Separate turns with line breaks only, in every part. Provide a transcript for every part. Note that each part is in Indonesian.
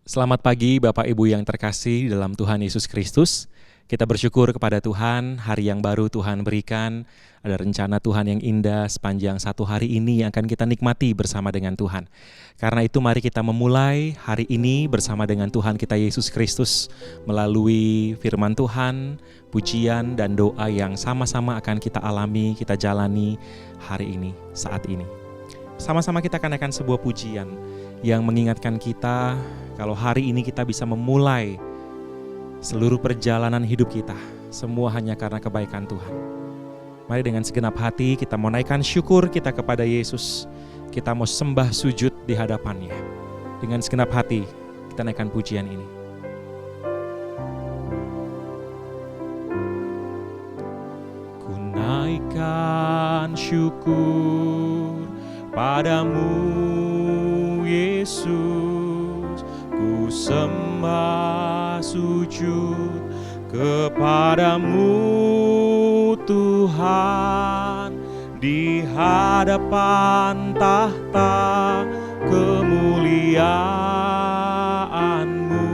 Selamat pagi Bapak Ibu yang terkasih dalam Tuhan Yesus Kristus. Kita bersyukur kepada Tuhan, hari yang baru Tuhan berikan. Ada rencana Tuhan yang indah sepanjang satu hari ini yang akan kita nikmati bersama dengan Tuhan. Karena itu mari kita memulai hari ini bersama dengan Tuhan kita Yesus Kristus melalui firman Tuhan, pujian dan doa yang sama-sama akan kita alami, kita jalani hari ini, saat ini. Sama-sama kita akan sebuah pujian yang mengingatkan kita kalau hari ini kita bisa memulai seluruh perjalanan hidup kita, semua hanya karena kebaikan Tuhan. Mari dengan segenap hati kita mau naikkan syukur kita kepada Yesus. Kita mau sembah sujud di hadapannya. Dengan segenap hati kita naikkan pujian ini. Ku naikkan syukur padamu Yesus, ku sembah sujud kepadamu Tuhan, di hadapan tahta kemuliaan-Mu,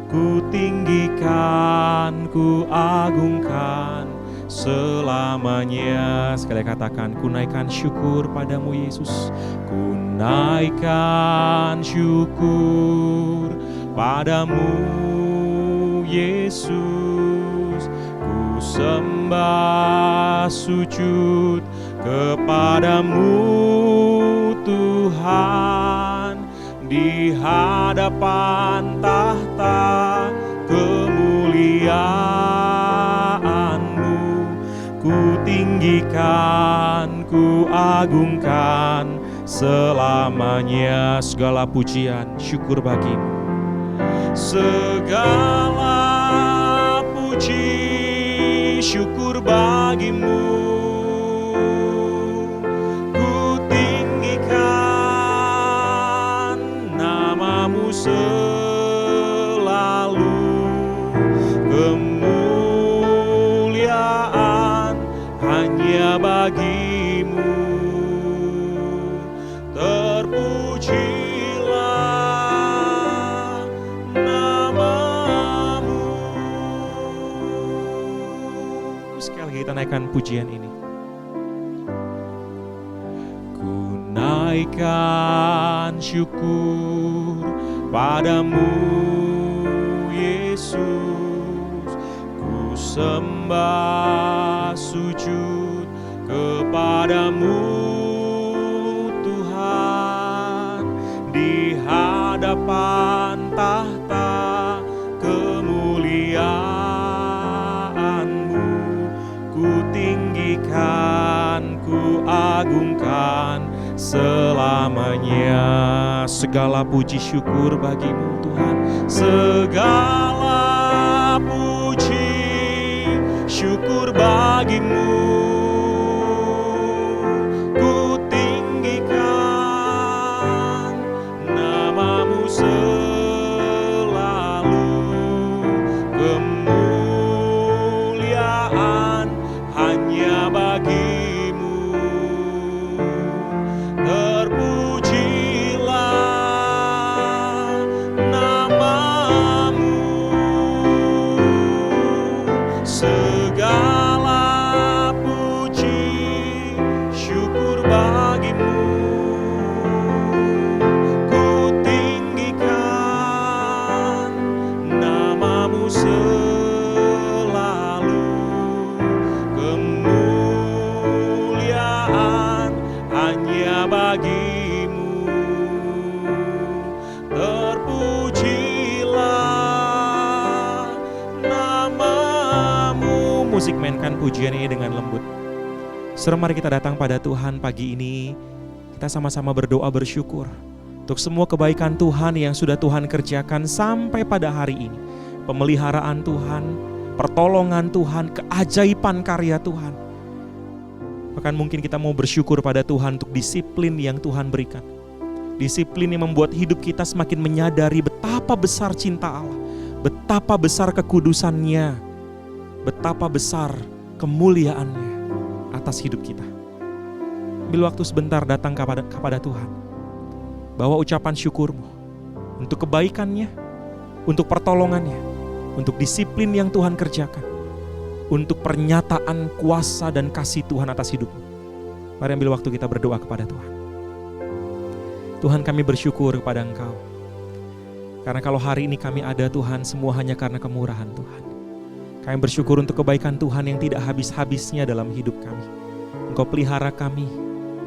ku tinggikan, ku agungkan selamanya. Sekali katakan, ku naikkan syukur padamu Yesus. Ku naikkan syukur padamu Yesus. Ku sembah sujud kepadamu Tuhan, di hadapan tahta kemuliaan-Mu, ku tinggikan, ku agungkan selamanya. Segala pujian, syukur bagimu. Segala puji, syukur bagimu. Ku tinggikan namamu selalu. Kemuliaan hanya bagimu. Terpujilah namamu. Sekali lagi kita naikkan pujian ini. Ku naikkan syukur padamu Yesus. Ku sembah sujud kepadamu Tuhan, di hadapan tahta kemuliaan-Mu, ku tinggikan, ku agungkan selamanya. Segala puji syukur bagimu Tuhan. Segala puji syukur bagimu. Ku tinggikan namamu selalu. Kemuliaan hanya bagimu. Terpujilah namamu. Segala puji syukur bagimu. Ku tinggikan namamu selalu. Kemuliaan hanya bagimu. Terpujilah namamu. Musik mainkan pujian ini dengan lembut. Saudara, mari kita datang pada Tuhan pagi ini. Kita sama-sama berdoa bersyukur untuk semua kebaikan Tuhan yang sudah Tuhan kerjakan sampai pada hari ini. Pemeliharaan Tuhan, pertolongan Tuhan, keajaiban karya Tuhan. Bahkan mungkin kita mau bersyukur pada Tuhan untuk disiplin yang Tuhan berikan. Disiplin yang membuat hidup kita semakin menyadari betapa besar cinta Allah, betapa besar kekudusannya, betapa besar kemuliaannya atas hidup kita. Ambil waktu sebentar datang kepada Tuhan. Bawa ucapan syukurmu. untuk kebaikannya, untuk pertolongannya, untuk disiplin yang Tuhan kerjakan, untuk pernyataan kuasa dan kasih Tuhan atas hidupmu. Mari ambil waktu kita berdoa kepada Tuhan. Tuhan, kami bersyukur kepada Engkau. Karena kalau hari ini kami ada Tuhan, semua hanya karena kemurahan Tuhan. Kami bersyukur untuk kebaikan Tuhan yang tidak habis-habisnya dalam hidup kami. Engkau pelihara kami,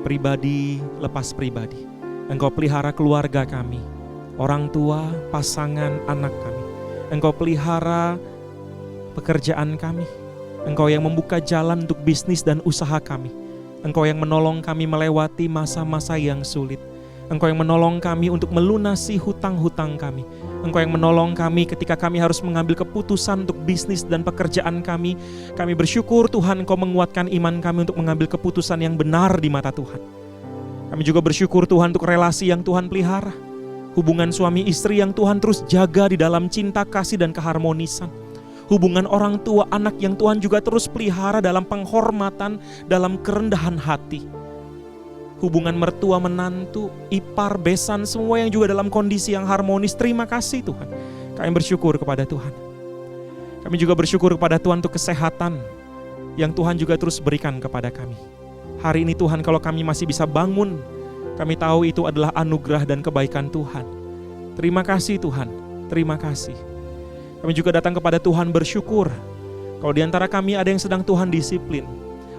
pribadi lepas pribadi. Engkau pelihara keluarga kami, orang tua, pasangan, anak kami. Engkau pelihara pekerjaan kami. Engkau yang membuka jalan untuk bisnis dan usaha kami. Engkau yang menolong kami melewati masa-masa yang sulit. Engkau yang menolong kami untuk melunasi hutang-hutang kami. Engkau yang menolong kami ketika kami harus mengambil keputusan untuk bisnis dan pekerjaan kami. Kami bersyukur Tuhan, Engkau menguatkan iman kami untuk mengambil keputusan yang benar di mata Tuhan. Kami juga bersyukur Tuhan untuk relasi yang Tuhan pelihara. Hubungan suami istri yang Tuhan terus jaga di dalam cinta, kasih, dan keharmonisan. Hubungan orang tua anak yang Tuhan juga terus pelihara dalam penghormatan, dalam kerendahan hati. Hubungan mertua menantu, ipar, besan, semua yang juga dalam kondisi yang harmonis. Terima kasih Tuhan. Kami bersyukur kepada Tuhan. Kami juga bersyukur kepada Tuhan untuk kesehatan yang Tuhan juga terus berikan kepada kami. Hari ini Tuhan, kalau kami masih bisa bangun, kami tahu itu adalah anugerah dan kebaikan Tuhan. Terima kasih Tuhan, terima kasih. Kami juga datang kepada Tuhan bersyukur. Kalau di antara kami ada yang sedang Tuhan disiplin,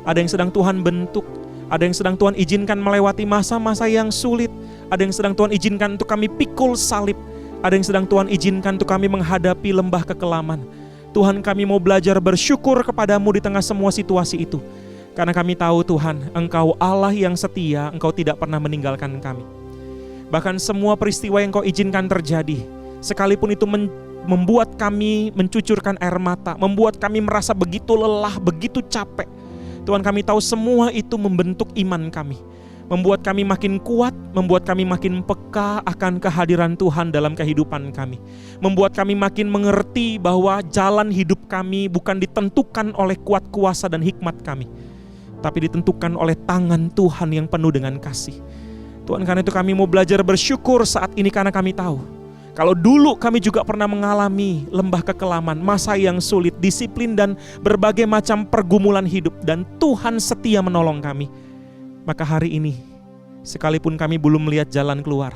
ada yang sedang Tuhan bentuk, ada yang sedang Tuhan izinkan melewati masa-masa yang sulit, ada yang sedang Tuhan izinkan untuk kami pikul salib, ada yang sedang Tuhan izinkan untuk kami menghadapi lembah kekelaman. Tuhan, kami mau belajar bersyukur kepadamu di tengah semua situasi itu. Karena kami tahu Tuhan, Engkau Allah yang setia, Engkau tidak pernah meninggalkan kami. Bahkan semua peristiwa yang Engkau izinkan terjadi, sekalipun itu membuat kami mencucurkan air mata, membuat kami merasa begitu lelah, begitu capek. Tuhan, kami tahu semua itu membentuk iman kami, membuat kami makin kuat, membuat kami makin peka akan kehadiran Tuhan dalam kehidupan kami, membuat kami makin mengerti bahwa jalan hidup kami bukan ditentukan oleh kuat kuasa dan hikmat kami, tapi ditentukan oleh tangan Tuhan yang penuh dengan kasih. Tuhan, karena itu kami mau belajar bersyukur saat ini, karena kami tahu kalau dulu kami juga pernah mengalami lembah kekelaman, masa yang sulit, disiplin dan berbagai macam pergumulan hidup, dan Tuhan setia menolong kami. Maka hari ini, sekalipun kami belum melihat jalan keluar,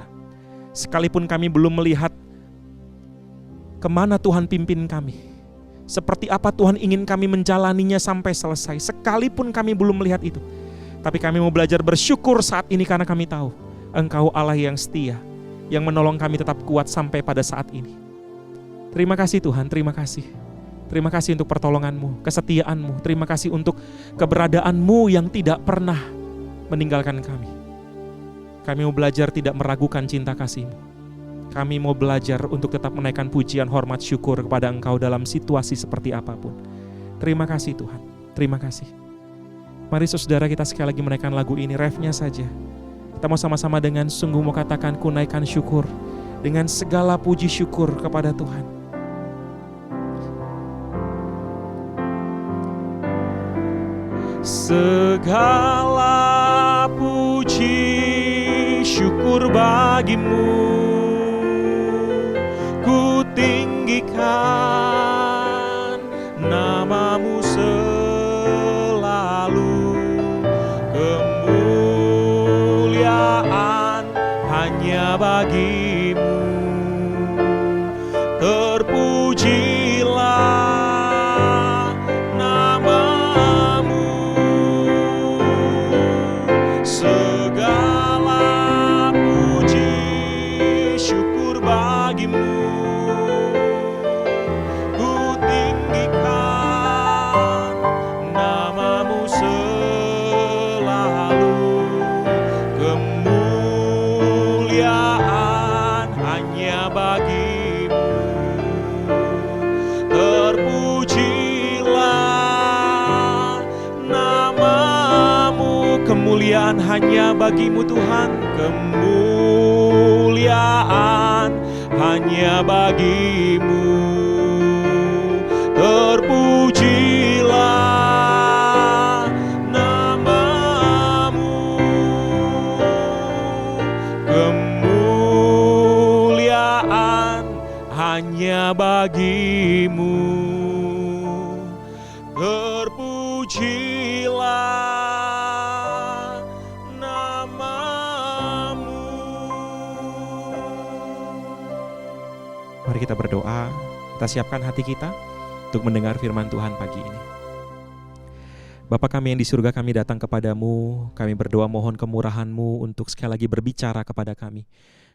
sekalipun kami belum melihat kemana Tuhan pimpin kami, seperti apa Tuhan ingin kami menjalaninya sampai selesai, sekalipun kami belum melihat itu, tapi kami mau belajar bersyukur saat ini karena kami tahu Engkau Allah yang setia, yang menolong kami tetap kuat sampai pada saat ini. Terima kasih Tuhan, terima kasih. Terima kasih untuk pertolongan-Mu, kesetiaan-Mu. Terima kasih untuk keberadaan-Mu yang tidak pernah meninggalkan kami. Kami mau belajar tidak meragukan cinta kasih-Mu. Kami mau belajar untuk tetap menaikkan pujian, hormat, syukur kepada Engkau dalam situasi seperti apapun. Terima kasih Tuhan, terima kasih. Mari saudara, kita sekali lagi menaikkan lagu ini, refnya saja. Kita mau sama-sama dengan sungguh mau katakan, ku naikkan syukur dengan segala puji syukur kepada Tuhan. Segala puji syukur bagimu, ku tinggikan nama-Mu selalu. Kemuliaan hanya bagi-Mu, terpujilah nama-Mu. Segala puji syukur bagi-Mu, ku tinggikan nama-Mu selalu. Kemuliaan hanya bagi-Mu, terpujilah nama-Mu. Kemuliaan hanya bagi-Mu Tuhan, kemuliaan hanya bagi-Mu, terpujilah nama-Mu. Kemuliaan bagimu, terpujilah namamu. Mari kita berdoa, kita siapkan hati kita untuk mendengar firman Tuhan pagi ini. Bapa kami yang di surga, kami datang kepadamu, kami berdoa mohon kemurahan-Mu untuk sekali lagi berbicara kepada kami.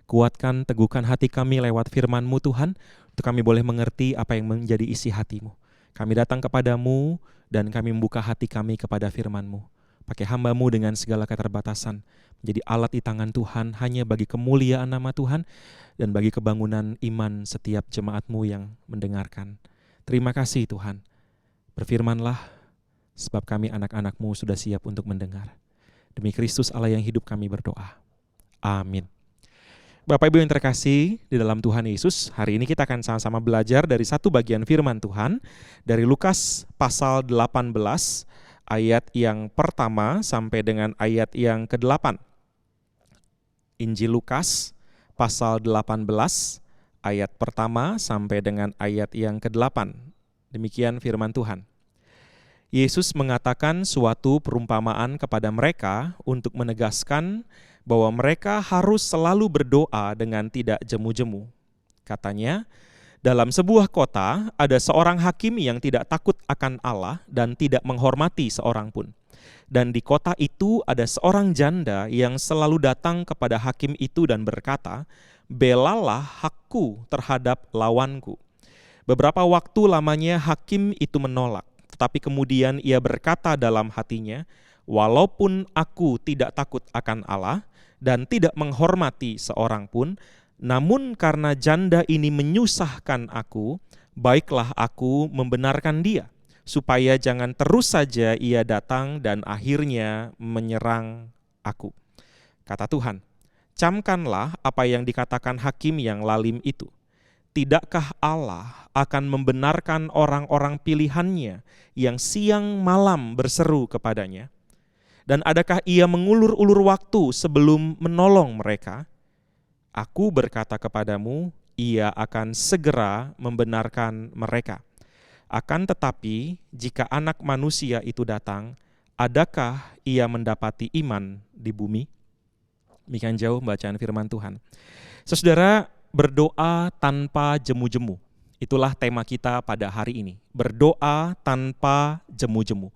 Kuatkan, teguhkan hati kami lewat firman-Mu Tuhan, untuk kami boleh mengerti apa yang menjadi isi hati-Mu. Kami datang kepadamu dan kami membuka hati kami kepada firman-Mu. Pakai hamba-Mu dengan segala keterbatasan, menjadi alat di tangan Tuhan hanya bagi kemuliaan nama Tuhan dan bagi kebangunan iman setiap jemaat-Mu yang mendengarkan. Terima kasih Tuhan, berfirmanlah, sebab kami anak-anak-Mu sudah siap untuk mendengar. Demi Kristus Allah yang hidup kami berdoa. Amin. Bapak Ibu yang terkasih di dalam Tuhan Yesus, hari ini kita akan sama-sama belajar dari satu bagian firman Tuhan dari Lukas pasal 18 ayat yang pertama sampai dengan ayat yang ke-8. Injil Lukas pasal 18 ayat pertama sampai dengan ayat yang ke-8. Demikian firman Tuhan. Yesus mengatakan suatu perumpamaan kepada mereka untuk menegaskan bahwa mereka harus selalu berdoa dengan tidak jemu-jemu. Katanya, dalam sebuah kota ada seorang hakim yang tidak takut akan Allah dan tidak menghormati seorang pun. Dan di kota itu ada seorang janda yang selalu datang kepada hakim itu dan berkata, "Belalah hakku terhadap lawanku." Beberapa waktu lamanya hakim itu menolak. Tetapi kemudian ia berkata dalam hatinya, "Walaupun aku tidak takut akan Allah dan tidak menghormati seorang pun, namun karena janda ini menyusahkan aku, baiklah aku membenarkan dia, supaya jangan terus saja ia datang dan akhirnya menyerang aku." Kata Tuhan, "Camkanlah apa yang dikatakan hakim yang lalim itu. Tidakkah Allah akan membenarkan orang-orang pilihannya yang siang malam berseru kepadanya? Dan adakah ia mengulur-ulur waktu sebelum menolong mereka? Aku berkata kepadamu, ia akan segera membenarkan mereka. Akan tetapi, jika Anak Manusia itu datang, adakah ia mendapati iman di bumi?" Demikian jauh bacaan firman Tuhan. Saudara, berdoa tanpa jemu-jemu. Itulah tema kita pada hari ini. Berdoa tanpa jemu-jemu.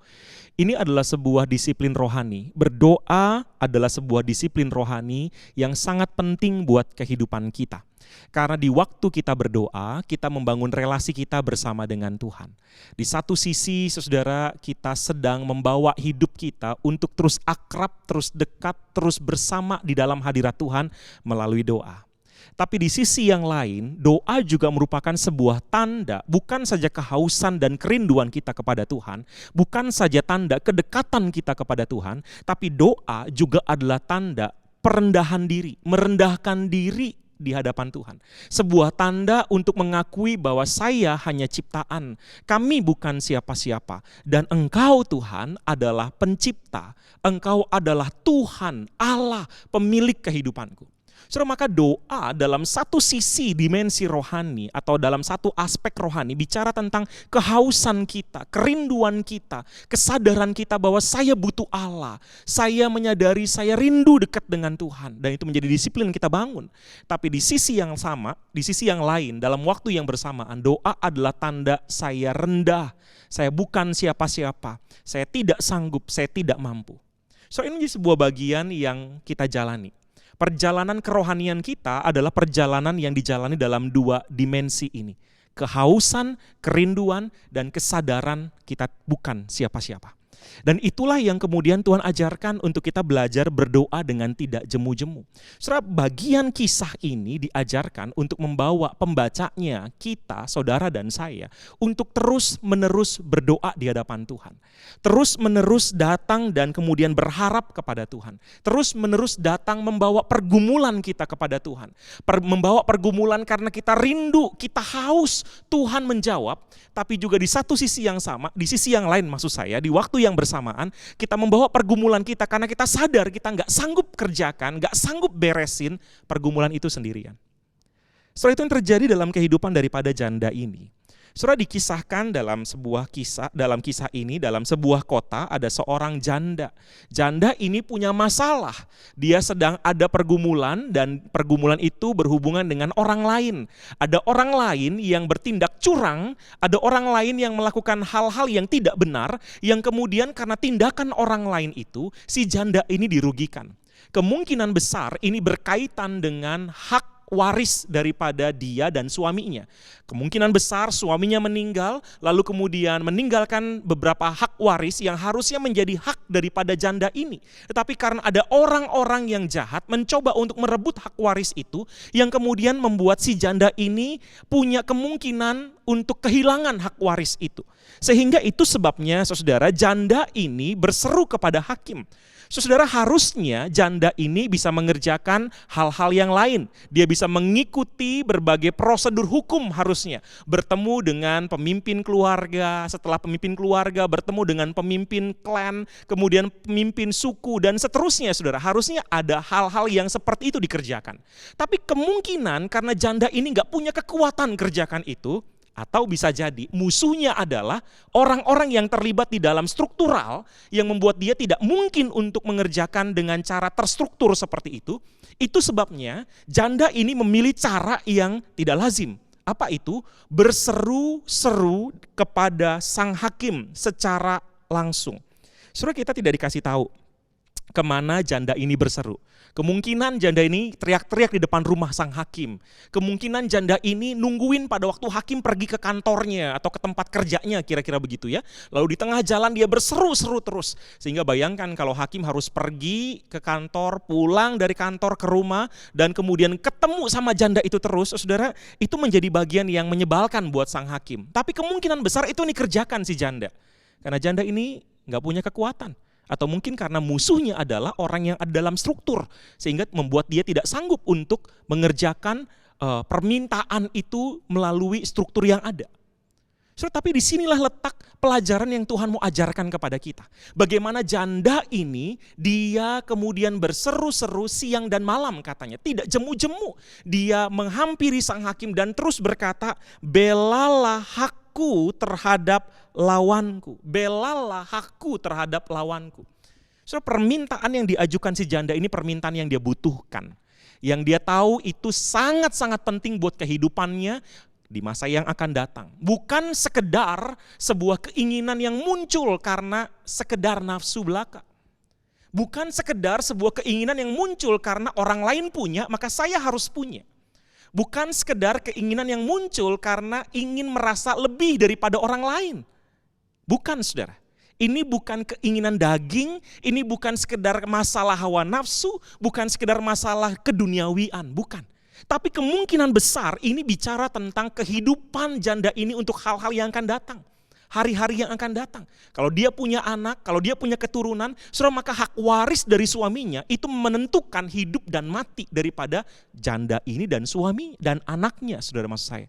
Ini adalah sebuah disiplin rohani. Berdoa adalah sebuah disiplin rohani yang sangat penting buat kehidupan kita. Karena di waktu kita berdoa, kita membangun relasi kita bersama dengan Tuhan. Di satu sisi, saudara, kita sedang membawa hidup kita untuk terus akrab, terus dekat, terus bersama di dalam hadirat Tuhan melalui doa. Tapi di sisi yang lain, doa juga merupakan sebuah tanda, bukan saja kehausan dan kerinduan kita kepada Tuhan, bukan saja tanda kedekatan kita kepada Tuhan, tapi doa juga adalah tanda perendahan diri, merendahkan diri di hadapan Tuhan. Sebuah tanda untuk mengakui bahwa saya hanya ciptaan, kami bukan siapa-siapa, dan Engkau Tuhan adalah pencipta, Engkau adalah Tuhan, Allah, pemilik kehidupanku. Saudara, maka doa dalam satu sisi dimensi rohani atau dalam satu aspek rohani bicara tentang kehausan kita, kerinduan kita, kesadaran kita bahwa saya butuh Allah. Saya menyadari saya rindu dekat dengan Tuhan dan itu menjadi disiplin kita bangun. Tapi di sisi yang sama, di sisi yang lain, dalam waktu yang bersamaan, doa adalah tanda saya rendah. Saya bukan siapa-siapa, saya tidak sanggup, saya tidak mampu. So ini menjadi sebuah bagian yang kita jalani. Perjalanan kerohanian kita adalah perjalanan yang dijalani dalam dua dimensi ini. Kehausan, kerinduan, dan kesadaran kita bukan siapa-siapa. Dan itulah yang kemudian Tuhan ajarkan untuk kita belajar berdoa dengan tidak jemu-jemu. Saudara, bagian kisah ini diajarkan untuk membawa pembacanya, kita, saudara dan saya, untuk terus-menerus berdoa di hadapan Tuhan. Terus-menerus datang dan kemudian berharap kepada Tuhan. Terus-menerus datang membawa pergumulan kita kepada Tuhan. Membawa pergumulan karena kita rindu, kita haus Tuhan menjawab. Tapi juga di satu sisi yang sama, di sisi yang lain maksud saya, di waktu yang bersamaan, kita membawa pergumulan kita karena kita sadar kita nggak sanggup kerjakan, nggak sanggup beresin pergumulan itu sendirian. Setelah itu yang terjadi dalam kehidupan daripada janda ini. Saudara, dikisahkan dalam kisah ini, dalam sebuah kota ada seorang janda. Janda ini punya masalah. Dia sedang ada pergumulan dan pergumulan itu berhubungan dengan orang lain. Ada orang lain yang bertindak curang, ada orang lain yang melakukan hal-hal yang tidak benar, yang kemudian karena tindakan orang lain itu, si janda ini dirugikan. Kemungkinan besar ini berkaitan dengan hak waris daripada dia dan suaminya. Kemungkinan besar suaminya meninggal, lalu kemudian meninggalkan beberapa hak waris yang harusnya menjadi hak daripada janda ini. Tetapi karena ada orang-orang yang jahat mencoba untuk merebut hak waris itu, yang kemudian membuat si janda ini punya kemungkinan untuk kehilangan hak waris itu. Sehingga itu sebabnya saudara, janda ini berseru kepada hakim. Saudara, harusnya janda ini bisa mengerjakan hal-hal yang lain. Dia bisa mengikuti berbagai prosedur hukum harusnya. Bertemu dengan pemimpin keluarga, setelah pemimpin keluarga bertemu dengan pemimpin klan, kemudian pemimpin suku dan seterusnya saudara. Harusnya ada hal-hal yang seperti itu dikerjakan. Tapi kemungkinan karena janda ini gak punya kekuatan kerjakan itu, atau bisa jadi musuhnya adalah orang-orang yang terlibat di dalam struktural yang membuat dia tidak mungkin untuk mengerjakan dengan cara terstruktur seperti itu. Itu sebabnya janda ini memilih cara yang tidak lazim. Apa itu? Berseru-seru kepada sang hakim secara langsung. Saudara, kita tidak dikasih tahu kemana janda ini berseru. Kemungkinan janda ini teriak-teriak di depan rumah sang hakim. Kemungkinan janda ini nungguin pada waktu hakim pergi ke kantornya atau ke tempat kerjanya, kira-kira begitu ya. Lalu di tengah jalan dia berseru-seru terus. Sehingga bayangkan kalau hakim harus pergi ke kantor, pulang dari kantor ke rumah, dan kemudian ketemu sama janda itu terus, saudara, itu menjadi bagian yang menyebalkan buat sang hakim. Tapi kemungkinan besar itu dikerjakan si janda. Karena janda ini gak punya kekuatan. Atau mungkin karena musuhnya adalah orang yang ada dalam struktur, sehingga membuat dia tidak sanggup untuk mengerjakan permintaan itu melalui struktur yang ada. Tapi disinilah letak pelajaran yang Tuhan mau ajarkan kepada kita. Bagaimana janda ini dia kemudian berseru-seru siang dan malam katanya. Tidak jemu-jemu. Dia menghampiri sang hakim dan terus berkata, belalah hakku terhadap lawanku. Belalah hakku terhadap lawanku. So, permintaan yang diajukan si janda ini permintaan yang dia butuhkan. Yang dia tahu itu sangat-sangat penting buat kehidupannya di masa yang akan datang. Bukan sekedar sebuah keinginan yang muncul karena sekedar nafsu belaka. Bukan sekedar sebuah keinginan yang muncul karena orang lain punya, maka saya harus punya. Bukan sekedar keinginan yang muncul karena ingin merasa lebih daripada orang lain. Bukan, saudara. Ini bukan keinginan daging, ini bukan sekedar masalah hawa nafsu, bukan sekedar masalah keduniawian, bukan. Tapi kemungkinan besar ini bicara tentang kehidupan janda ini untuk hal-hal yang akan datang. Hari-hari yang akan datang. Kalau dia punya anak, kalau dia punya keturunan, saudara, maka hak waris dari suaminya itu menentukan hidup dan mati daripada janda ini dan suami dan anaknya, saudara, maksud saya.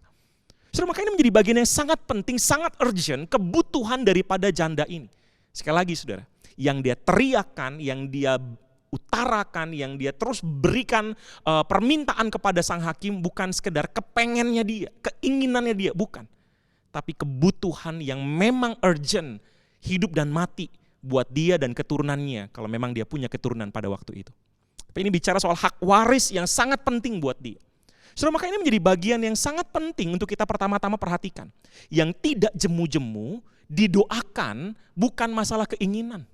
Saudara, maka ini menjadi bagian yang sangat penting, sangat urgent, kebutuhan daripada janda ini. Sekali lagi saudara, yang dia teriakan, yang dia utarakan, yang dia terus berikan permintaan kepada sang hakim bukan sekedar kepengennya dia, keinginannya dia, bukan. Tapi kebutuhan yang memang urgent, hidup dan mati buat dia dan keturunannya kalau memang dia punya keturunan pada waktu itu. Tapi ini bicara soal hak waris yang sangat penting buat dia. Saudara, maka ini menjadi bagian yang sangat penting untuk kita pertama-tama perhatikan. Yang tidak jemu-jemu didoakan bukan masalah keinginan.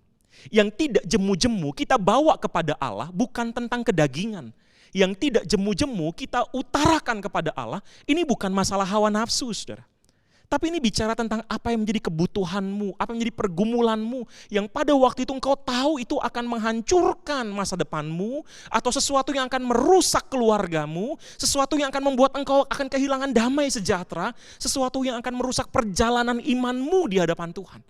Yang tidak jemu-jemu kita bawa kepada Allah bukan tentang kedagingan. Yang tidak jemu-jemu kita utarakan kepada Allah, ini bukan masalah hawa nafsu, saudara. Tapi ini bicara tentang apa yang menjadi kebutuhanmu, apa yang menjadi pergumulanmu, yang pada waktu itu engkau tahu itu akan menghancurkan masa depanmu, atau sesuatu yang akan merusak keluargamu, sesuatu yang akan membuat engkau akan kehilangan damai sejahtera, sesuatu yang akan merusak perjalanan imanmu di hadapan Tuhan.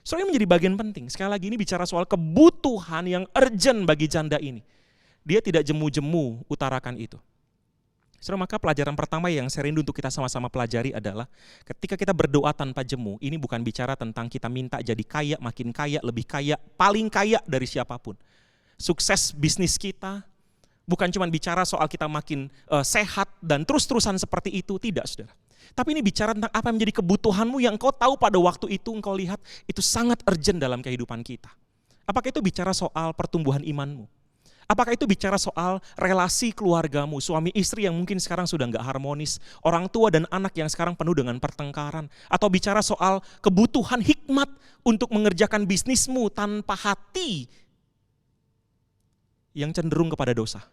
Soalnya menjadi bagian penting. Sekali lagi ini bicara soal kebutuhan yang urgent bagi janda ini. Dia tidak jemu-jemu utarakan itu. Saudara, maka pelajaran pertama yang saya rindu untuk kita sama-sama pelajari adalah ketika kita berdoa tanpa jemu, ini bukan bicara tentang kita minta jadi kaya, makin kaya, lebih kaya, paling kaya dari siapapun. Sukses bisnis kita, Bukan cuma bicara soal kita makin sehat dan terus-terusan seperti itu, tidak saudara. Tapi ini bicara tentang apa yang menjadi kebutuhanmu yang engkau tahu pada waktu itu engkau lihat itu sangat urgent dalam kehidupan kita. Apakah itu bicara soal pertumbuhan imanmu? Apakah itu bicara soal relasi keluargamu, suami istri yang mungkin sekarang sudah nggak harmonis, orang tua dan anak yang sekarang penuh dengan pertengkaran, atau bicara soal kebutuhan hikmat untuk mengerjakan bisnismu tanpa hati yang cenderung kepada dosa.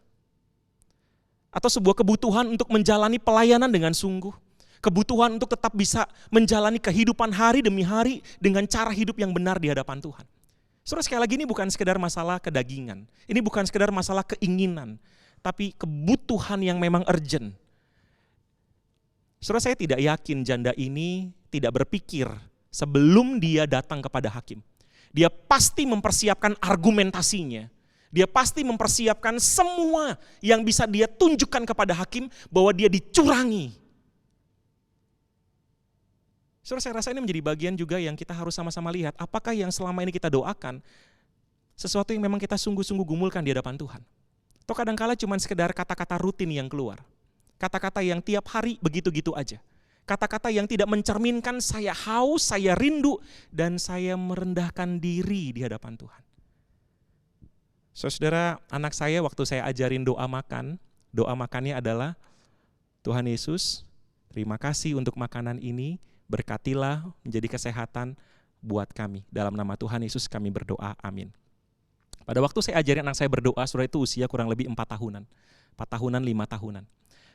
Atau sebuah kebutuhan untuk menjalani pelayanan dengan sungguh. Kebutuhan untuk tetap bisa menjalani kehidupan hari demi hari dengan cara hidup yang benar di hadapan Tuhan. Saudara, sekali lagi ini bukan sekedar masalah kedagingan. Ini bukan sekedar masalah keinginan. Tapi kebutuhan yang memang urgent. Saudara, saya tidak yakin janda ini tidak berpikir sebelum dia datang kepada hakim. Dia pasti mempersiapkan argumentasinya. Dia pasti mempersiapkan semua yang bisa dia tunjukkan kepada hakim bahwa dia dicurangi. Saudara, saya rasa ini menjadi bagian juga yang kita harus sama-sama lihat. Apakah yang selama ini kita doakan sesuatu yang memang kita sungguh-sungguh gumulkan di hadapan Tuhan? Atau kadang-kala cuma sekedar kata-kata rutin yang keluar. Kata-kata yang tiap hari begitu-gitu aja. Kata-kata yang tidak mencerminkan saya haus, saya rindu, dan saya merendahkan diri di hadapan Tuhan. Saudara, anak saya waktu saya ajarin doa makannya adalah, Tuhan Yesus, terima kasih untuk makanan ini, berkatilah menjadi kesehatan buat kami. Dalam nama Tuhan Yesus kami berdoa, amin. Pada waktu saya ajarin anak saya berdoa, saudara, itu usia kurang lebih 4 tahunan. 4 tahunan, 5 tahunan.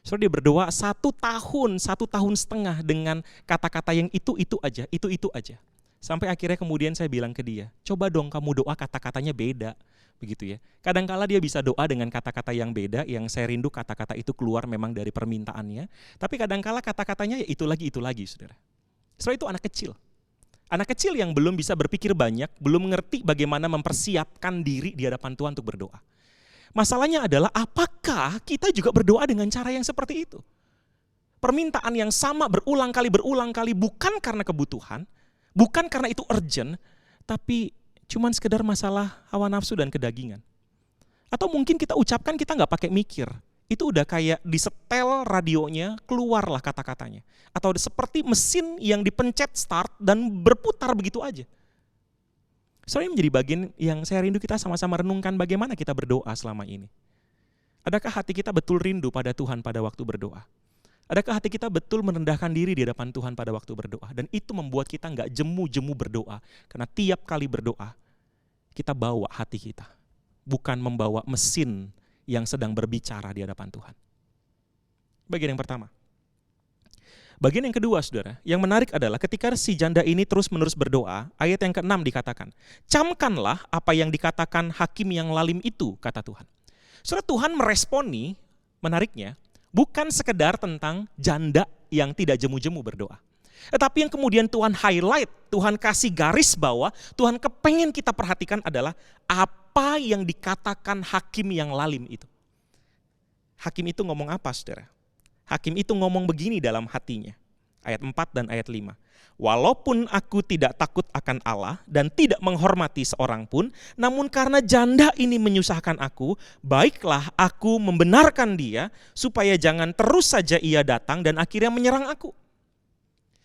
Saudara, dia berdoa 1 tahun, 1 tahun setengah dengan kata-kata yang itu aja. Sampai akhirnya kemudian saya bilang ke dia, coba dong kamu doa kata-katanya beda. Begitu ya. Kadang-kala dia bisa doa dengan kata-kata yang beda, yang saya rindu kata-kata itu keluar memang dari permintaannya. Tapi kadang-kala kata-katanya ya itu lagi, saudara. Saudara, itu anak kecil. Anak kecil yang belum bisa berpikir banyak, belum mengerti bagaimana mempersiapkan diri di hadapan Tuhan untuk berdoa. Masalahnya adalah apakah kita juga berdoa dengan cara yang seperti itu? Permintaan yang sama berulang kali bukan karena kebutuhan, bukan karena itu urgent, tapi cuman sekedar masalah hawa nafsu dan kedagingan. Atau mungkin kita ucapkan kita nggak pakai mikir. Itu udah kayak disetel radionya, keluarlah kata-katanya. Atau seperti mesin yang dipencet start dan berputar begitu aja. Soalnya menjadi bagian yang saya rindu kita sama-sama renungkan bagaimana kita berdoa selama ini. Adakah hati kita betul rindu pada Tuhan pada waktu berdoa? Adakah hati kita betul merendahkan diri di hadapan Tuhan pada waktu berdoa? Dan itu membuat kita nggak jemu-jemu berdoa. Karena tiap kali berdoa, kita bawa hati kita. Bukan membawa mesin yang sedang berbicara di hadapan Tuhan. Bagian yang pertama. Bagian yang kedua, saudara, yang menarik adalah ketika si janda ini terus-menerus berdoa, ayat yang ke-6 dikatakan, camkanlah apa yang dikatakan hakim yang lalim itu, kata Tuhan. Saudara, Tuhan meresponi, menariknya, bukan sekedar tentang janda yang tidak jemu-jemu berdoa. Tetapi yang kemudian Tuhan highlight, Tuhan kasih garis bawah, Tuhan kepengen kita perhatikan adalah apa yang dikatakan hakim yang lalim itu. Hakim itu ngomong apa, saudara? Hakim itu ngomong begini dalam hatinya. Ayat 4 dan ayat 5. Walaupun aku tidak takut akan Allah dan tidak menghormati seorang pun, namun karena janda ini menyusahkan aku, baiklah aku membenarkan dia supaya jangan terus saja ia datang dan akhirnya menyerang aku.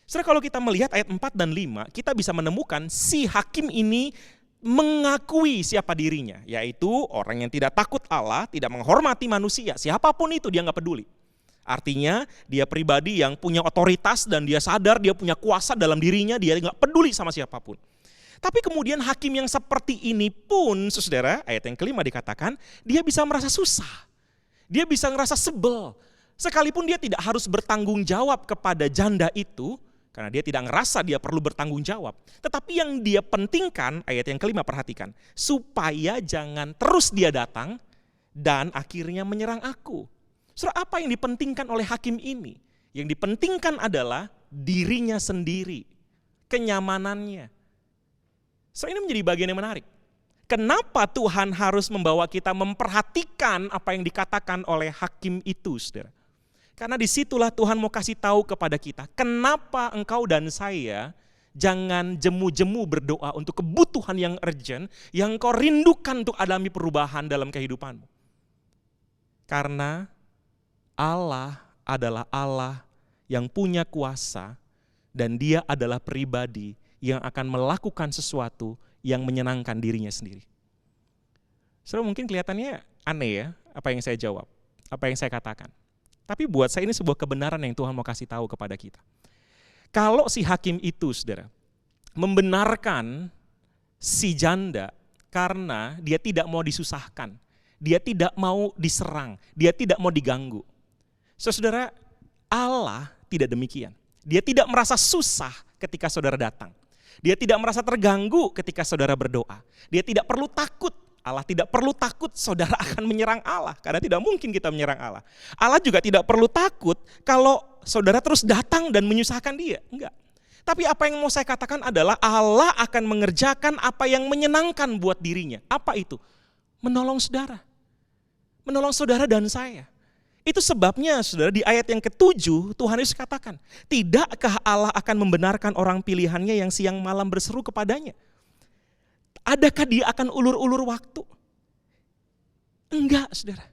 Saudara, kalau kita melihat ayat 4 dan 5, kita bisa menemukan si hakim ini mengakui siapa dirinya, yaitu orang yang tidak takut Allah, tidak menghormati manusia, siapapun itu dia nggak peduli. Artinya dia pribadi yang punya otoritas dan dia sadar dia punya kuasa dalam dirinya, dia nggak peduli sama siapapun. Tapi kemudian hakim yang seperti ini pun, saudara, ayat yang kelima dikatakan, dia bisa merasa susah, dia bisa ngerasa sebel, sekalipun dia tidak harus bertanggung jawab kepada janda itu, karena dia tidak ngerasa dia perlu bertanggung jawab. Tetapi yang dia pentingkan, ayat yang kelima perhatikan, supaya jangan terus dia datang dan akhirnya menyerang aku. Saudara, apa yang dipentingkan oleh hakim ini? Yang dipentingkan adalah dirinya sendiri, kenyamanannya. Saudara, ini menjadi bagian yang menarik. Kenapa Tuhan harus membawa kita memperhatikan apa yang dikatakan oleh hakim itu, saudara? Karena disitulah Tuhan mau kasih tahu kepada kita, kenapa engkau dan saya jangan jemu-jemu berdoa untuk kebutuhan yang urgent, yang kau rindukan untuk alami perubahan dalam kehidupanmu. Karena Allah adalah Allah yang punya kuasa dan dia adalah pribadi yang akan melakukan sesuatu yang menyenangkan dirinya sendiri. Saudara, mungkin kelihatannya aneh ya apa yang saya jawab, apa yang saya katakan. Tapi buat saya ini sebuah kebenaran yang Tuhan mau kasih tahu kepada kita. Kalau si hakim itu, saudara, membenarkan si janda karena dia tidak mau disusahkan, dia tidak mau diserang, dia tidak mau diganggu. Saudara, Allah tidak demikian. Dia tidak merasa susah ketika saudara datang. Dia tidak merasa terganggu ketika saudara berdoa. Dia tidak perlu takut. Allah tidak perlu takut saudara akan menyerang Allah, karena tidak mungkin kita menyerang Allah. Allah juga tidak perlu takut kalau saudara terus datang dan menyusahkan dia, enggak. Tapi apa yang mau saya katakan adalah Allah akan mengerjakan apa yang menyenangkan buat dirinya. Apa itu? Menolong saudara. Menolong saudara dan saya. Itu sebabnya saudara di ayat yang ke-7 Tuhan Yesus katakan, tidakkah Allah akan membenarkan orang pilihannya yang siang malam berseru kepadanya? Adakah dia akan ulur-ulur waktu? Enggak, saudara.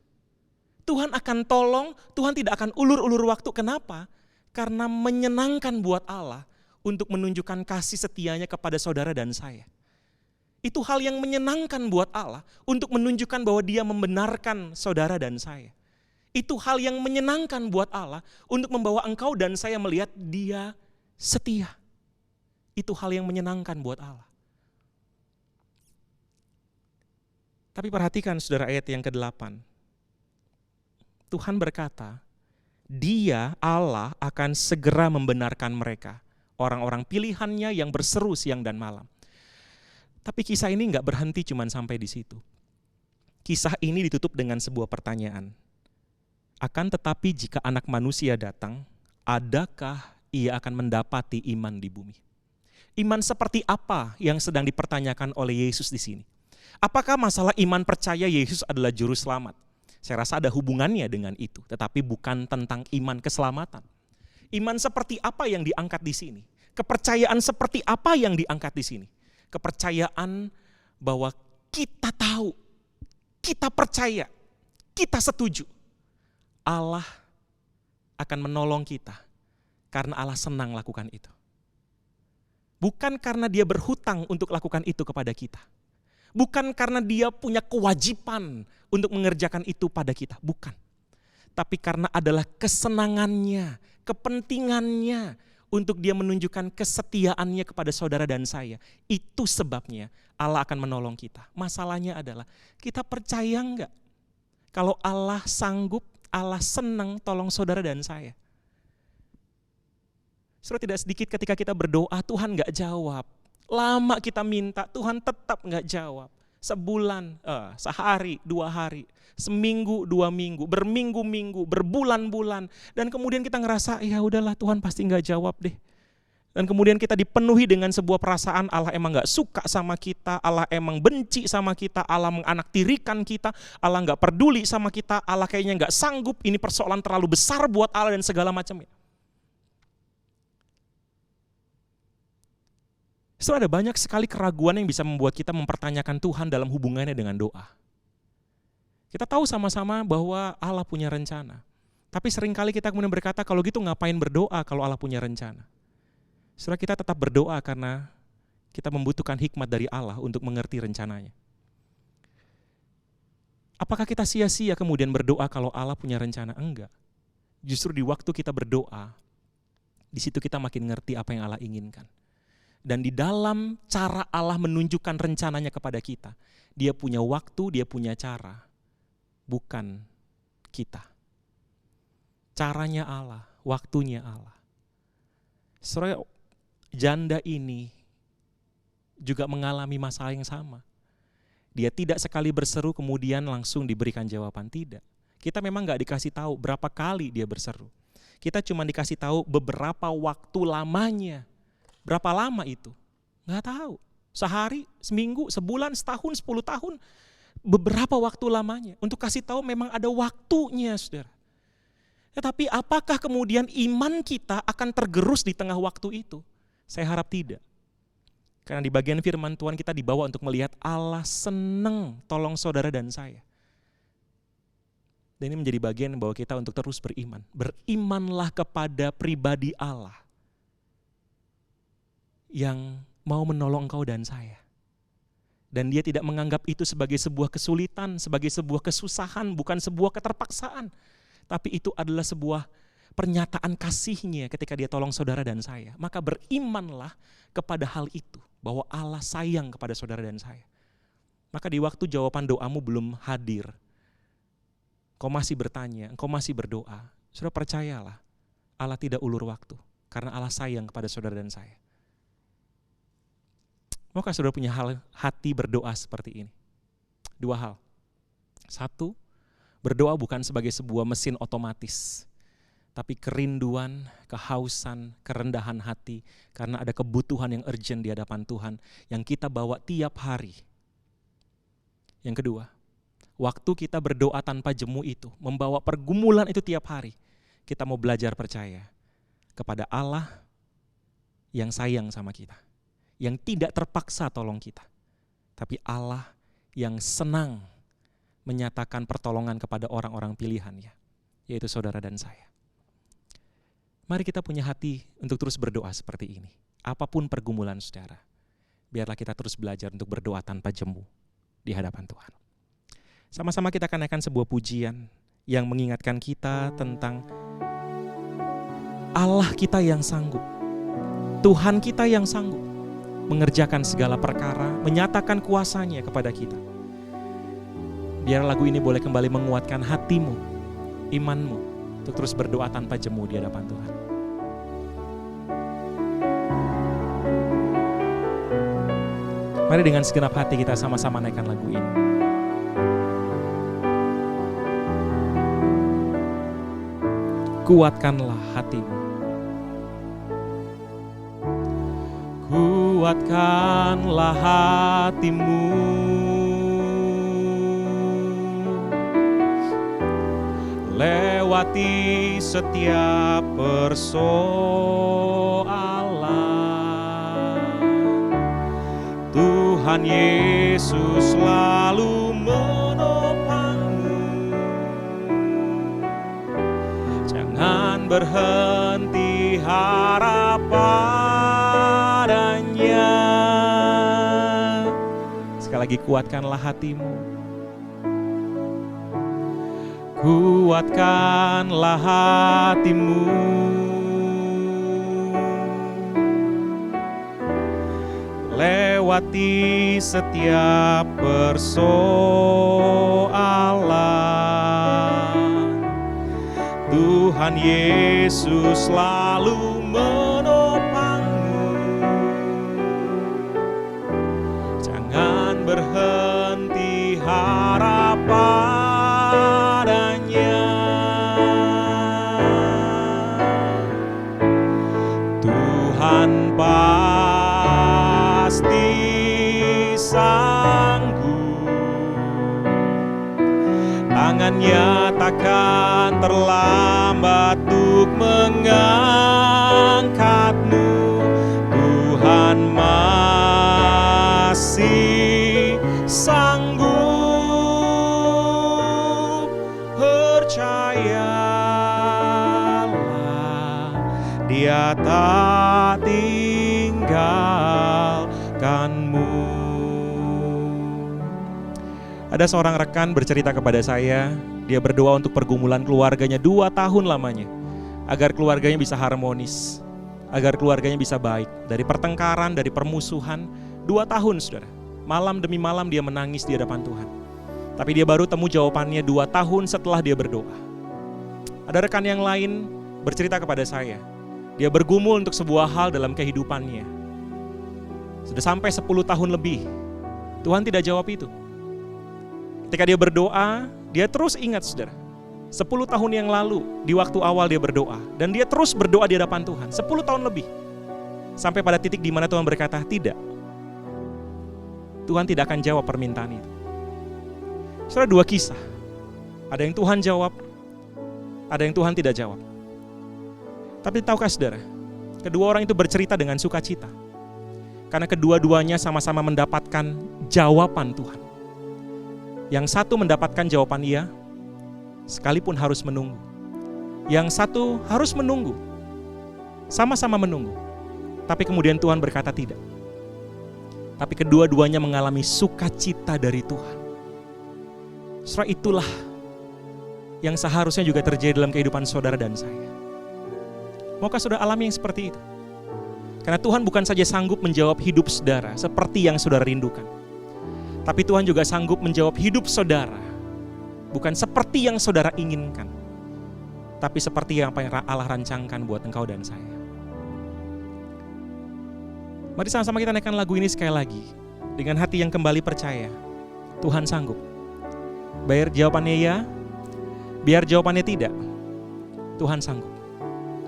Tuhan akan tolong, Tuhan tidak akan ulur-ulur waktu. Kenapa? Karena menyenangkan buat Allah untuk menunjukkan kasih setianya kepada saudara dan saya. Itu hal yang menyenangkan buat Allah untuk menunjukkan bahwa dia membenarkan saudara dan saya. Itu hal yang menyenangkan buat Allah untuk membawa engkau dan saya melihat dia setia. Itu hal yang menyenangkan buat Allah. Tapi perhatikan saudara ayat yang ke-8. Tuhan berkata, dia Allah akan segera membenarkan mereka. Orang-orang pilihannya yang berseru siang dan malam. Tapi kisah ini enggak berhenti cuma sampai di situ. Kisah ini ditutup dengan sebuah pertanyaan. Akan tetapi jika anak manusia datang, adakah ia akan mendapati iman di bumi? Iman seperti apa yang sedang dipertanyakan oleh Yesus di sini? Apakah masalah iman percaya Yesus adalah juru selamat? Saya rasa ada hubungannya dengan itu, tetapi bukan tentang iman keselamatan. Iman seperti apa yang diangkat di sini? Kepercayaan seperti apa yang diangkat di sini? Kepercayaan bahwa kita tahu, kita percaya, kita setuju. Allah akan menolong kita karena Allah senang lakukan itu. Bukan karena dia berhutang untuk lakukan itu kepada kita. Bukan karena dia punya kewajiban untuk mengerjakan itu pada kita, bukan. Tapi karena adalah kesenangannya, kepentingannya untuk dia menunjukkan kesetiaannya kepada saudara dan saya. Itu sebabnya Allah akan menolong kita. Masalahnya adalah kita percaya enggak kalau Allah sanggup, Allah senang tolong saudara dan saya. Saudara, tidak sedikit ketika kita berdoa Tuhan enggak jawab. Lama kita minta, Tuhan tetap enggak jawab. Sebulan, sehari, 2 hari, seminggu, 2 minggu, berminggu-minggu, berbulan-bulan. Dan kemudian kita ngerasa, ya udahlah Tuhan pasti enggak jawab deh. Dan kemudian kita dipenuhi dengan sebuah perasaan Allah emang enggak suka sama kita, Allah emang benci sama kita, Allah menganaktirikan kita, Allah enggak peduli sama kita, Allah kayaknya enggak sanggup, ini persoalan terlalu besar buat Allah dan segala macamnya. Setelah ada banyak sekali keraguan yang bisa membuat kita mempertanyakan Tuhan dalam hubungannya dengan doa. Kita tahu sama-sama bahwa Allah punya rencana. Tapi seringkali kita kemudian berkata, kalau gitu ngapain berdoa kalau Allah punya rencana? Setelah kita tetap berdoa karena kita membutuhkan hikmat dari Allah untuk mengerti rencananya. Apakah kita sia-sia kemudian berdoa kalau Allah punya rencana? Enggak. Justru di waktu kita berdoa, di situ kita makin ngerti apa yang Allah inginkan. Dan di dalam cara Allah menunjukkan rencananya kepada kita, dia punya waktu, dia punya cara, bukan kita. Caranya Allah, waktunya Allah. Saudara, janda ini juga mengalami masalah yang sama. Dia tidak sekali berseru kemudian langsung diberikan jawaban, tidak. Kita memang gak dikasih tahu berapa kali dia berseru. Kita cuma dikasih tahu beberapa waktu lamanya. Berapa lama itu? Nggak tahu. Sehari, seminggu, sebulan, setahun, 10 tahun. Beberapa waktu lamanya. Untuk kasih tahu memang ada waktunya, saudara. Tetapi apakah kemudian iman kita akan tergerus di tengah waktu itu? Saya harap tidak. Karena di bagian firman Tuhan kita dibawa untuk melihat Allah senang tolong saudara dan saya. Dan ini menjadi bagian bahwa kita untuk terus beriman. Berimanlah kepada pribadi Allah yang mau menolong engkau dan saya. Dan dia tidak menganggap itu sebagai sebuah kesulitan, sebagai sebuah kesusahan, bukan sebuah keterpaksaan. Tapi itu adalah sebuah pernyataan kasihnya ketika dia tolong saudara dan saya. Maka berimanlah kepada hal itu, bahwa Allah sayang kepada saudara dan saya. Maka di waktu jawaban doamu belum hadir, kau masih bertanya, engkau masih berdoa, saudara percayalah, Allah tidak ulur waktu, karena Allah sayang kepada saudara dan saya. Maukah saudara punya hati berdoa seperti ini? Dua hal. Satu, berdoa bukan sebagai sebuah mesin otomatis, tapi kerinduan, kehausan, kerendahan hati, karena ada kebutuhan yang urgent di hadapan Tuhan, yang kita bawa tiap hari. Yang kedua, waktu kita berdoa tanpa jemu itu, membawa pergumulan itu tiap hari, kita mau belajar percaya kepada Allah yang sayang sama kita, yang tidak terpaksa tolong kita, tapi Allah yang senang menyatakan pertolongan kepada orang-orang pilihannya, yaitu saudara dan saya. Mari kita punya hati untuk terus berdoa seperti ini. Apapun pergumulan saudara, biarlah kita terus belajar untuk berdoa tanpa jemu di hadapan Tuhan. Sama-sama kita akan naikkan sebuah pujian yang mengingatkan kita tentang Allah kita yang sanggup, Tuhan kita yang sanggup mengerjakan segala perkara, menyatakan kuasanya kepada kita. Biar lagu ini boleh kembali menguatkan hatimu, imanmu, untuk terus berdoa tanpa jemu di hadapan Tuhan. Mari dengan segenap hati kita sama-sama naikkan lagu ini. Kuatkanlah hatimu. Kuatkanlah hatimu. Lewati setiap persoalan. Tuhan Yesus selalu menopangmu. Jangan berhenti harap padanya. Sekali lagi, kuatkanlah hatimu. Kuatkanlah hatimu. Lewati setiap persoalan. Tuhan Yesus selalu menopangmu. Jangan berhenti harap padanya. Tuhan pasti sanggup. Tangannya takkan terlambat untuk mengangkatmu. Tuhan masih sanggup. Percayalah, Dia tak tinggalkanmu. Ada seorang rekan bercerita kepada saya, dia berdoa untuk pergumulan keluarganya 2 tahun lamanya, agar keluarganya bisa harmonis, agar keluarganya bisa baik. Dari pertengkaran, dari permusuhan, 2 tahun saudara. Malam demi malam dia menangis di hadapan Tuhan. Tapi dia baru temu jawabannya 2 tahun setelah dia berdoa. Ada rekan yang lain bercerita kepada saya, dia bergumul untuk sebuah hal dalam kehidupannya. Sudah sampai 10 tahun lebih, Tuhan tidak jawab itu. Ketika dia berdoa, dia terus ingat saudara, 10 tahun yang lalu di waktu awal dia berdoa, dan dia terus berdoa di hadapan Tuhan 10 tahun lebih. Sampai pada titik di mana Tuhan berkata, tidak. Tuhan tidak akan jawab permintaan itu. Saudara, 2 kisah. Ada yang Tuhan jawab, ada yang Tuhan tidak jawab. Tapi tahukah saudara, kedua orang itu bercerita dengan sukacita. Karena kedua-duanya sama-sama mendapatkan jawaban Tuhan. Yang satu mendapatkan jawaban iya, sekalipun harus menunggu. Yang satu harus menunggu, sama-sama menunggu, tapi kemudian Tuhan berkata tidak. Tapi kedua-duanya mengalami sukacita dari Tuhan. Saudara, itulah yang seharusnya juga terjadi dalam kehidupan saudara dan saya. Maukah saudara alami yang seperti itu? Karena Tuhan bukan saja sanggup menjawab hidup saudara seperti yang saudara rindukan, tapi Tuhan juga sanggup menjawab hidup saudara bukan seperti yang saudara inginkan, tapi seperti yang Allah rancangkan buat engkau dan saya. Mari sama-sama kita naikkan lagu ini sekali lagi dengan hati yang kembali percaya Tuhan sanggup. Biar jawabannya ya, biar jawabannya tidak, Tuhan sanggup.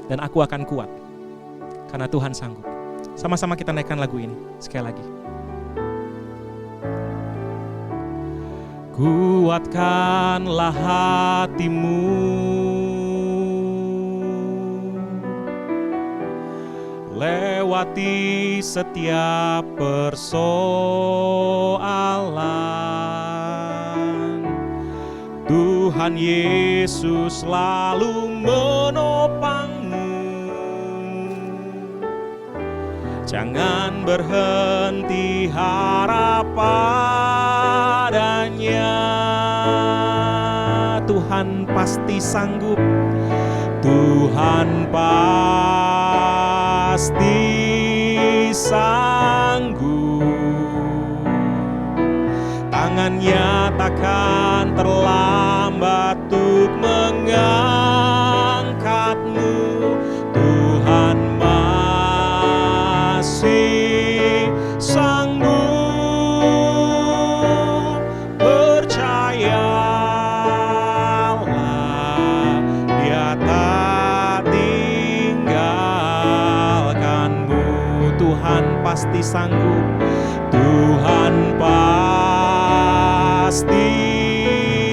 Dan aku akan kuat karena Tuhan sanggup. Sama-sama kita naikkan lagu ini sekali lagi. Kuatkanlah hatimu, lewati setiap persoalan. Tuhan Yesus selalu menopangmu. Jangan berhenti harap padanya. Tuhan pasti sanggup. Tuhan pasti sanggup. Tangannya takkan terlambat untuk mengangkatmu. Tuhan masih sanggup. Percayalah, Dia tak tinggalkanmu. Tuhan pasti sanggup. Tuhan pasti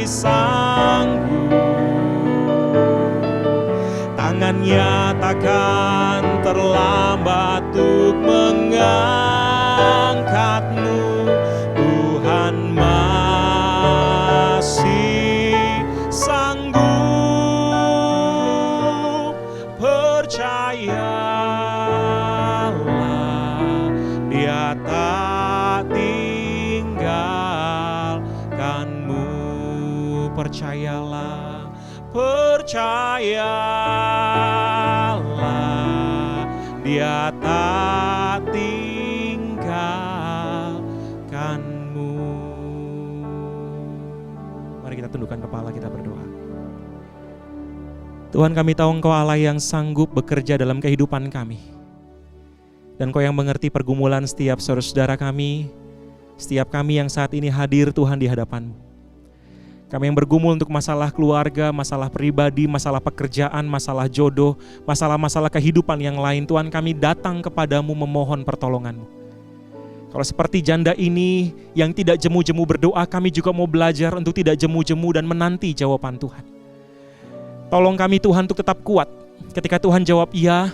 sanggup. Tangannya takkan terlambat untuk mengangkatmu. Tuhan masih sanggup. Percayalah, Dia tak tinggalkanmu. Percayalah, percayalah, Dia tak tinggalkanmu. Mari kita tundukkan kepala, kita berdoa. Tuhan, kami tahu Engkau Allah yang sanggup bekerja dalam kehidupan kami. Dan Engkau yang mengerti pergumulan setiap saudara-saudara kami, setiap kami yang saat ini hadir Tuhan di hadapan-Mu. Kami yang bergumul untuk masalah keluarga, masalah pribadi, masalah pekerjaan, masalah jodoh, masalah-masalah kehidupan yang lain. Tuhan, kami datang kepadamu memohon pertolongan-Mu. Kalau seperti janda ini yang tidak jemu-jemu berdoa, kami juga mau belajar untuk tidak jemu-jemu dan menanti jawaban Tuhan. Tolong kami Tuhan untuk tetap kuat. Ketika Tuhan jawab iya,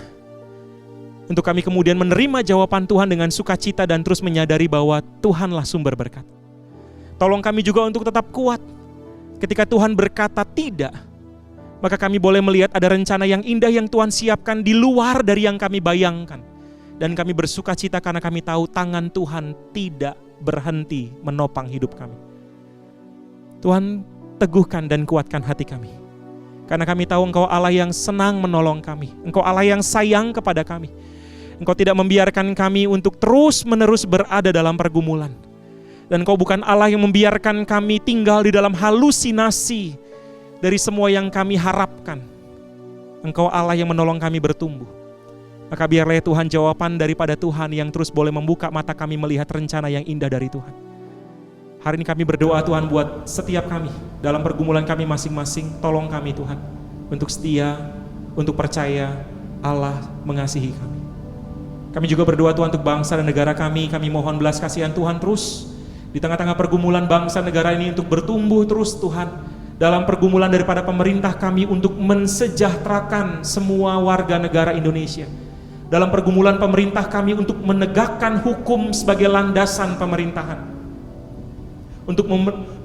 untuk kami kemudian menerima jawaban Tuhan dengan sukacita dan terus menyadari bahwa Tuhanlah sumber berkat. Tolong kami juga untuk tetap kuat. Ketika Tuhan berkata tidak, maka kami boleh melihat ada rencana yang indah yang Tuhan siapkan di luar dari yang kami bayangkan. Dan kami bersukacita karena kami tahu tangan Tuhan tidak berhenti menopang hidup kami. Tuhan, teguhkan dan kuatkan hati kami. Karena kami tahu Engkau Allah yang senang menolong kami. Engkau Allah yang sayang kepada kami. Engkau tidak membiarkan kami untuk terus-menerus berada dalam pergumulan. Dan Engkau bukan Allah yang membiarkan kami tinggal di dalam halusinasi dari semua yang kami harapkan. Engkau Allah yang menolong kami bertumbuh. Maka biarlah ya Tuhan jawaban daripada Tuhan yang terus boleh membuka mata kami melihat rencana yang indah dari Tuhan. Hari ini kami berdoa Tuhan buat setiap kami dalam pergumulan kami masing-masing. Tolong kami Tuhan untuk setia, untuk percaya Allah mengasihi kami. Kami juga berdoa Tuhan untuk bangsa dan negara kami. Kami mohon belas kasihan Tuhan terus di tengah-tengah pergumulan bangsa negara ini untuk bertumbuh terus Tuhan. Dalam pergumulan daripada pemerintah kami untuk mensejahterakan semua warga negara Indonesia. Dalam pergumulan pemerintah kami untuk menegakkan hukum sebagai landasan pemerintahan. Untuk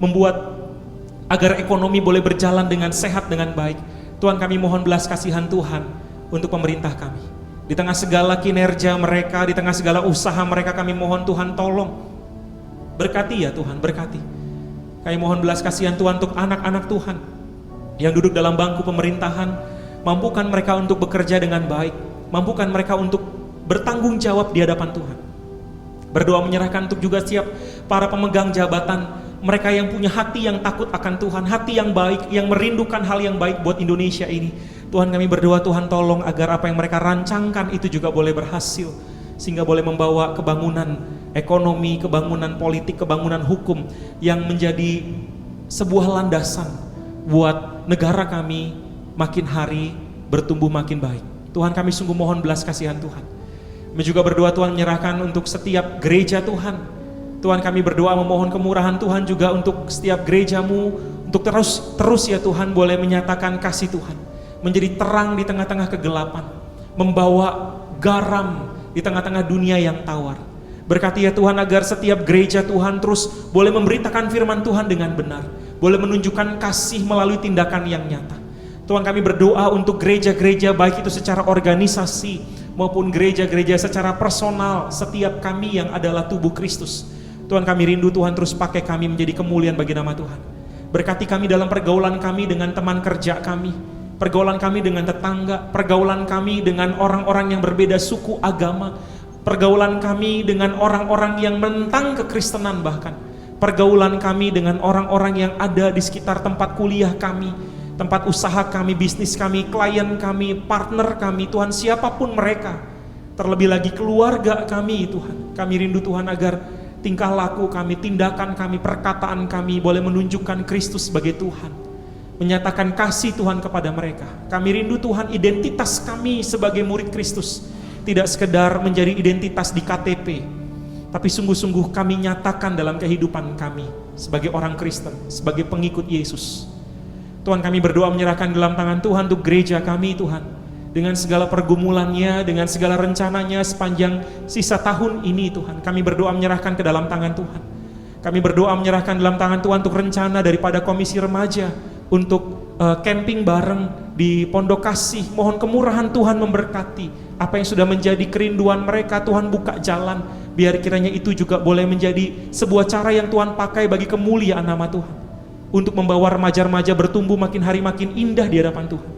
membuat agar ekonomi boleh berjalan dengan sehat, dengan baik. Tuhan, kami mohon belas kasihan Tuhan untuk pemerintah kami. Di tengah segala kinerja mereka, di tengah segala usaha mereka, kami mohon Tuhan tolong berkati ya Tuhan, berkati. Kami mohon belas kasihan Tuhan untuk anak-anak Tuhan yang duduk dalam bangku pemerintahan. Mampukan mereka untuk bekerja dengan baik, mampukan mereka untuk bertanggung jawab di hadapan Tuhan. Berdoa menyerahkan untuk juga siap para pemegang jabatan, mereka yang punya hati yang takut akan Tuhan, hati yang baik, yang merindukan hal yang baik buat Indonesia ini. Tuhan, kami berdoa Tuhan tolong agar apa yang mereka rancangkan itu juga boleh berhasil, sehingga boleh membawa kebangunan ekonomi, kebangunan politik, kebangunan hukum yang menjadi sebuah landasan buat negara kami makin hari bertumbuh makin baik. Tuhan, kami sungguh mohon belas kasihan Tuhan. Kami juga berdoa Tuhan menyerahkan untuk setiap gereja Tuhan. Tuhan, kami berdoa memohon kemurahan Tuhan juga untuk setiap gerejamu, untuk terus ya Tuhan boleh menyatakan kasih Tuhan, menjadi terang di tengah-tengah kegelapan, membawa garam di tengah-tengah dunia yang tawar. Berkati ya Tuhan agar setiap gereja Tuhan terus boleh memberitakan firman Tuhan dengan benar, boleh menunjukkan kasih melalui tindakan yang nyata. Tuhan, kami berdoa untuk gereja-gereja baik itu secara organisasi maupun gereja-gereja secara personal, setiap kami yang adalah tubuh Kristus. Tuhan, kami rindu Tuhan terus pakai kami menjadi kemuliaan bagi nama Tuhan. Berkati kami dalam pergaulan kami dengan teman kerja kami, pergaulan kami dengan tetangga, pergaulan kami dengan orang-orang yang berbeda suku agama, pergaulan kami dengan orang-orang yang menentang kekristenan, bahkan pergaulan kami dengan orang-orang yang ada di sekitar tempat kuliah kami, tempat usaha kami, bisnis kami, klien kami, partner kami, Tuhan, siapapun mereka, terlebih lagi keluarga kami, Tuhan. Kami rindu Tuhan agar tingkah laku kami, tindakan kami, perkataan kami boleh menunjukkan Kristus sebagai Tuhan, menyatakan kasih Tuhan kepada mereka. Kami rindu Tuhan identitas kami sebagai murid Kristus tidak sekedar menjadi identitas di KTP, tapi sungguh-sungguh kami nyatakan dalam kehidupan kami sebagai orang Kristen, sebagai pengikut Yesus. Tuhan, kami berdoa menyerahkan dalam tangan Tuhan untuk gereja kami Tuhan, dengan segala pergumulannya, dengan segala rencananya sepanjang sisa tahun ini Tuhan. Kami berdoa menyerahkan ke dalam tangan Tuhan. Kami berdoa menyerahkan dalam tangan Tuhan untuk rencana daripada komisi remaja untuk camping bareng di Pondok Kasih. Mohon kemurahan Tuhan memberkati apa yang sudah menjadi kerinduan mereka. Tuhan, buka jalan, biar kiranya itu juga boleh menjadi sebuah cara yang Tuhan pakai bagi kemuliaan nama Tuhan, untuk membawa remaja-remaja bertumbuh makin hari makin indah di hadapan Tuhan.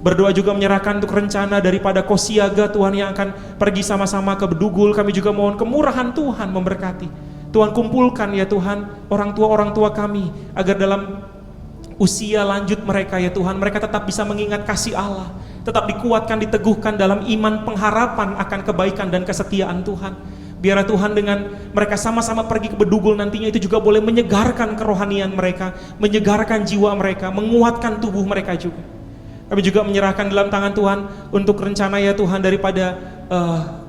Berdoa juga menyerahkan untuk rencana daripada Kosiaga Tuhan yang akan pergi sama-sama ke Bedugul. Kami juga mohon kemurahan Tuhan memberkati. Tuhan, kumpulkan ya Tuhan orang tua kami, agar dalam usia lanjut mereka ya Tuhan, mereka tetap bisa mengingat kasih Allah, tetap dikuatkan, diteguhkan dalam iman pengharapan akan kebaikan dan kesetiaan Tuhan. Biarlah Tuhan dengan mereka sama-sama pergi ke Bedugul nantinya itu juga boleh menyegarkan kerohanian mereka, menyegarkan jiwa mereka, menguatkan tubuh mereka juga. Kami juga menyerahkan dalam tangan Tuhan untuk rencana ya Tuhan daripada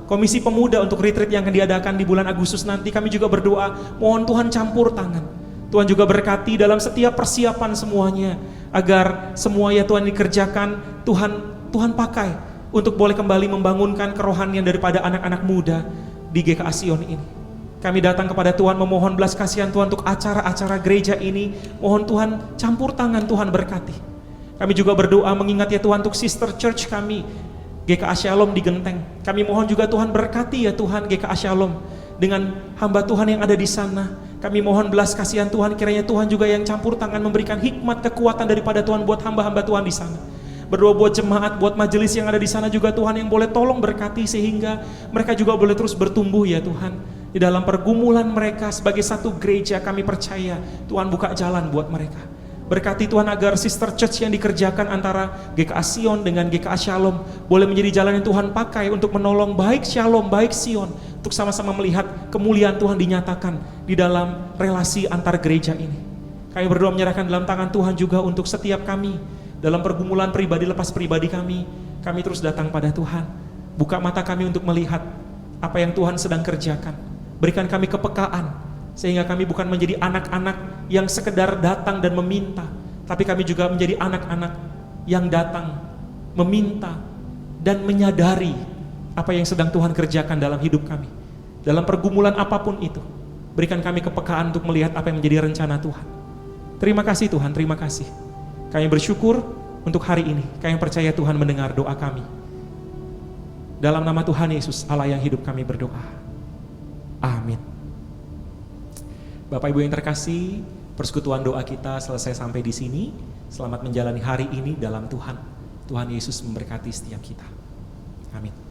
Komisi Pemuda untuk retreat yang akan diadakan di bulan Agustus nanti. Kami juga berdoa, mohon Tuhan campur tangan. Tuhan juga berkati dalam setiap persiapan semuanya, agar semua ya Tuhan dikerjakan, Tuhan pakai untuk boleh kembali membangunkan kerohanian daripada anak-anak muda di GKA Sion ini. Kami datang kepada Tuhan memohon belas kasihan Tuhan untuk acara-acara gereja ini. Mohon Tuhan campur tangan, Tuhan berkati. Kami juga berdoa mengingat ya Tuhan untuk sister church kami GKA Shalom di Genteng. Kami mohon juga Tuhan berkati ya Tuhan GKA Shalom dengan hamba Tuhan yang ada di sana. Kami mohon belas kasihan Tuhan, kiranya Tuhan juga yang campur tangan memberikan hikmat, kekuatan daripada Tuhan buat hamba-hamba Tuhan di sana. Berdoa buat jemaat, buat majelis yang ada di sana juga Tuhan yang boleh tolong berkati, sehingga mereka juga boleh terus bertumbuh ya Tuhan. Di dalam pergumulan mereka sebagai satu gereja, kami percaya Tuhan buka jalan buat mereka. Berkati Tuhan agar sister church yang dikerjakan antara GKA Sion dengan GKA Shalom boleh menjadi jalan yang Tuhan pakai untuk menolong baik Shalom, baik Sion, untuk sama-sama melihat kemuliaan Tuhan dinyatakan di dalam relasi antar gereja ini. Kami berdoa menyerahkan dalam tangan Tuhan juga untuk setiap kami dalam pergumulan pribadi lepas pribadi kami terus datang pada Tuhan. Buka mata kami untuk melihat apa yang Tuhan sedang kerjakan. Berikan kami kepekaan, sehingga kami bukan menjadi anak-anak yang sekedar datang dan meminta, tapi kami juga menjadi anak-anak yang datang, meminta, dan menyadari apa yang sedang Tuhan kerjakan dalam hidup kami. Dalam pergumulan apapun itu, berikan kami kepekaan untuk melihat apa yang menjadi rencana Tuhan. Terima kasih Tuhan, terima kasih. Kami bersyukur untuk hari ini. Kami percaya Tuhan mendengar doa kami. Dalam nama Tuhan Yesus, Allah yang hidup, kami berdoa. Amin. Bapak Ibu yang terkasih, persekutuan doa kita selesai sampai di sini. Selamat menjalani hari ini dalam Tuhan. Tuhan Yesus memberkati setiap kita. Amin.